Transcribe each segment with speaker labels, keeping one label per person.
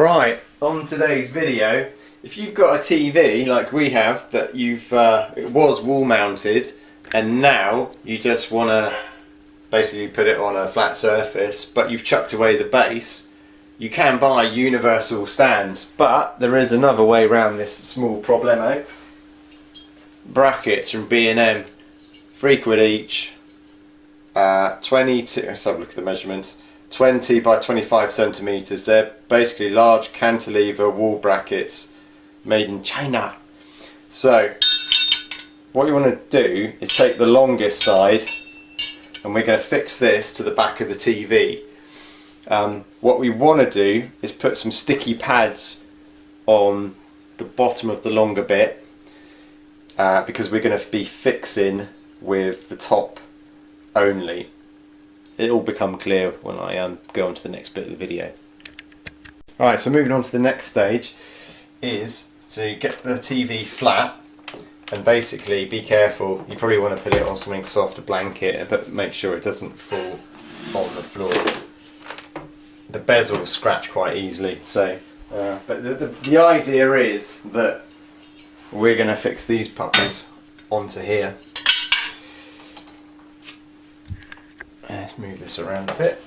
Speaker 1: Right, on today's video, if you've got a TV like we have that it was wall mounted and now you just want to basically put it on a flat surface but you've chucked away the base, you can buy universal stands, but there is another way around this small problemo. Brackets from B&M, £3 each, 22, let's have a look at the measurements, 20 by 25 centimeters. They're basically large cantilever wall brackets made in China. So what you want to do is take the longest side and we're going to fix this to the back of the TV. What we want to do is put some sticky pads on the bottom of the longer bit because we're going to be fixing with the top only. It'll become clear when I go on to the next bit of the video. Alright, so moving on to the next stage is to get the TV flat and basically be careful. You probably want to put it on something soft, a blanket, but make sure it doesn't fall on the floor. The bezel will scratch quite easily, so but the idea is that we're going to fix these puppies onto here. Let's move this around a bit.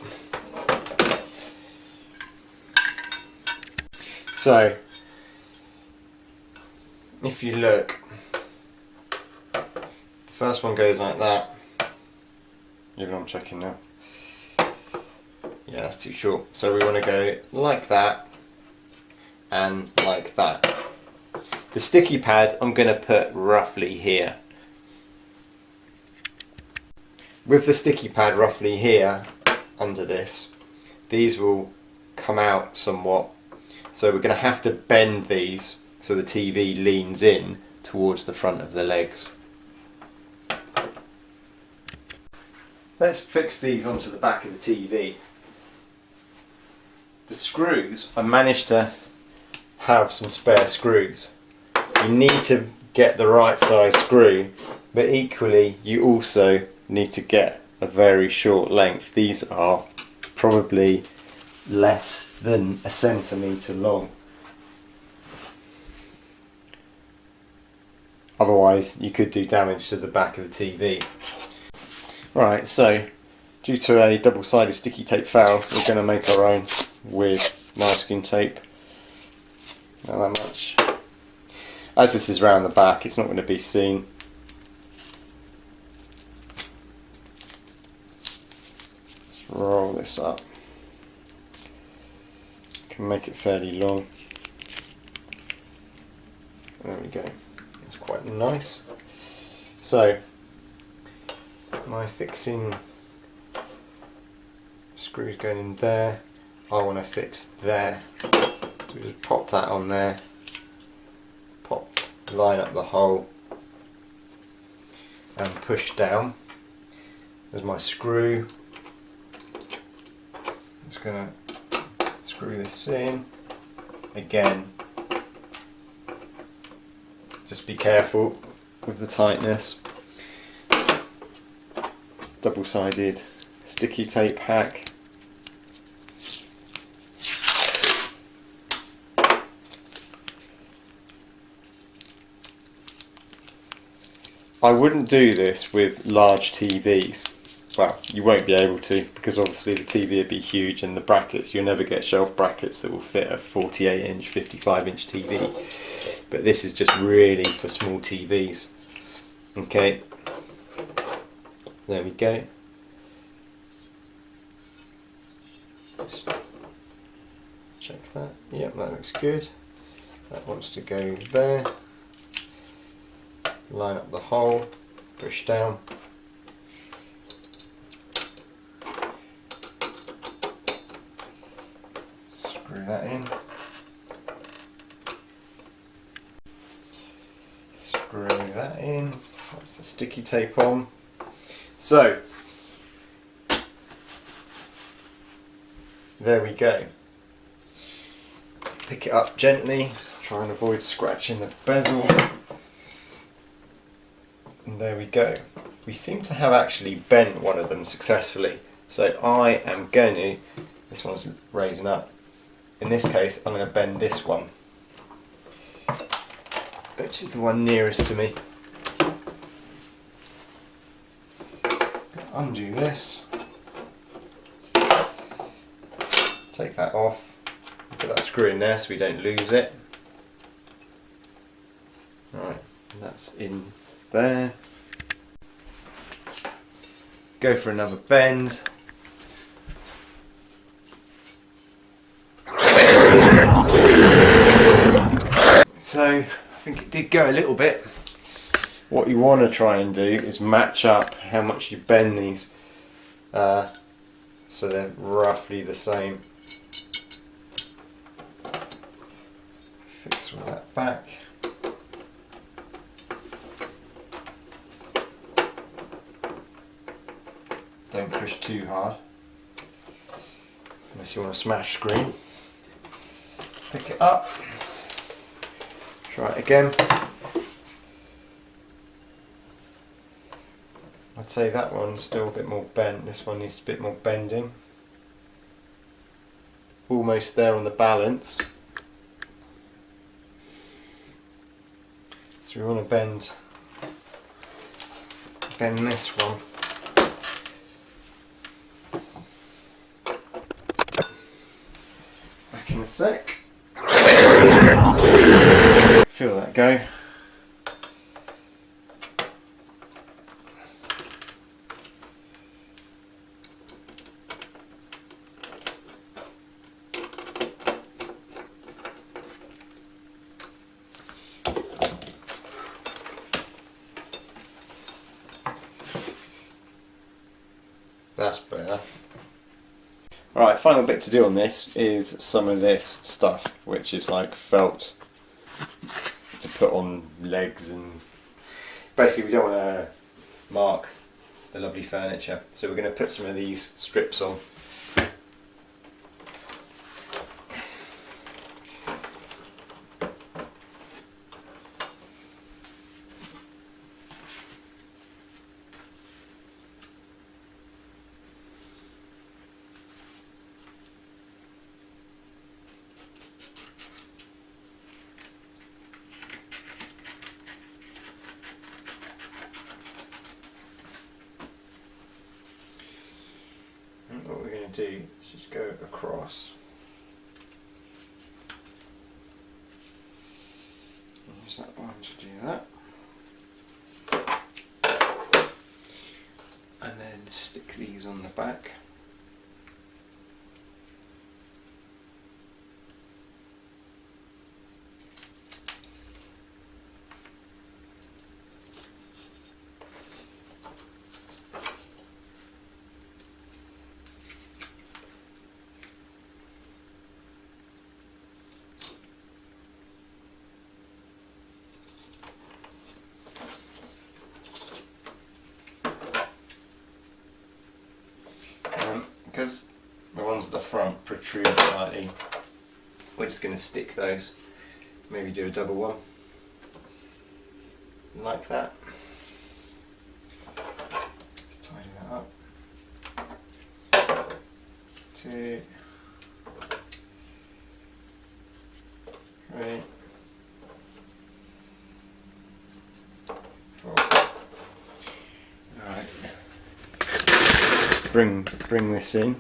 Speaker 1: So, if you look, the first one goes like that. Even I'm checking now. Yeah, that's too short. So we want to go like that and like that. The sticky pad I'm going to put roughly here. With the sticky pad roughly here, under this, these will come out somewhat. So we're going to have to bend these so the TV leans in towards the front of the legs. Let's fix these onto the back of the TV. The screws, I managed to have some spare screws. You need to get the right size screw, but equally you also need to get a very short length. These are probably less than a centimetre long. Otherwise you could do damage to the back of the TV. Right, so due to a double-sided sticky tape foul, we're going to make our own with masking tape. Not that much. As this is round the back, it's not going to be seen. Roll this up. Can make it fairly long. There we go. It's quite nice. So my fixing screws going in there. I want to fix there. So we just pop that on there. Line up the hole and push down. There's my screw. Just going to screw this in again. Just be careful with the tightness. Double-sided sticky tape hack. I wouldn't do this with large TVs. Well, you won't be able to, because obviously the TV would be huge and the brackets, you'll never get shelf brackets that will fit a 48-inch, 55-inch TV. But this is just really for small TVs. Okay, there we go. Just check that. Yep, that looks good. That wants to go there. Line up the hole, push down. Screw that in. Screw that in. That's the sticky tape on. So, there we go. Pick it up gently, try and avoid scratching the bezel. And there we go. We seem to have actually bent one of them successfully. So I am going to, this one's raising up, in this case I'm going to bend this one, which is the one nearest to me. Undo this, take that off, put that screw in there so we don't lose it. Right, that's in there. Go for another bend. So I think it did go a little bit. What you want to try and do is match up how much you bend these so they're roughly the same. Fix all that back. Don't push too hard unless you want to smash screen. Pick it up, try it again. I'd say that one's still a bit more bent, this one needs a bit more bending. Almost there on the balance. So we want to bend this one. Back in a sec. Feel that go. That's better. Alright, final bit to do on this is some of this stuff, which is like felt to put on legs, and basically we don't want to mark the lovely furniture, so we're going to put some of these strips on. What we're going to do is just go across. Use that one to do that. And then stick these on the back. Because the ones at the front protrude slightly, we're just going to stick those, maybe do a double one, like that. Let's tidy that up. 2, 3, 4. Alright. Bring this in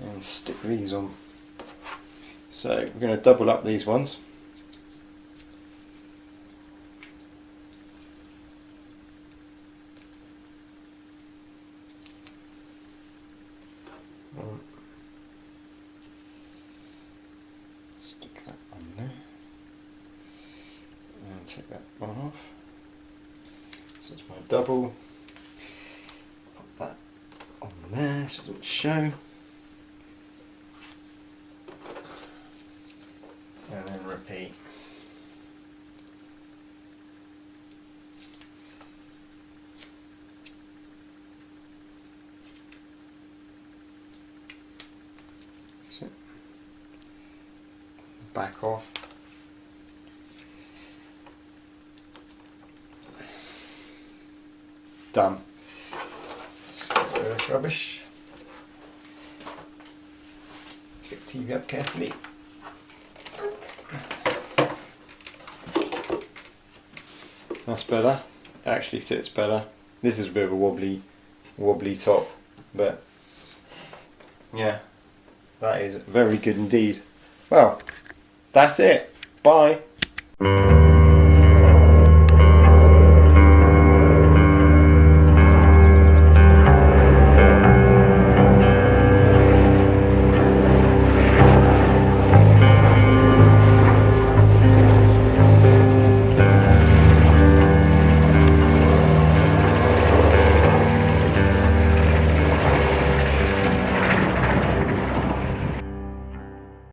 Speaker 1: and stick these on. So we're going to double up these ones. Stick that on there and take that one off. So it's my double. Put that on there so it doesn't show. And then repeat. So, back off. Done. Get rid of this rubbish. Get the TV up carefully. That's better. Actually sits better. This is a bit of a wobbly top, but yeah, that is very good indeed. Well, that's it. Bye.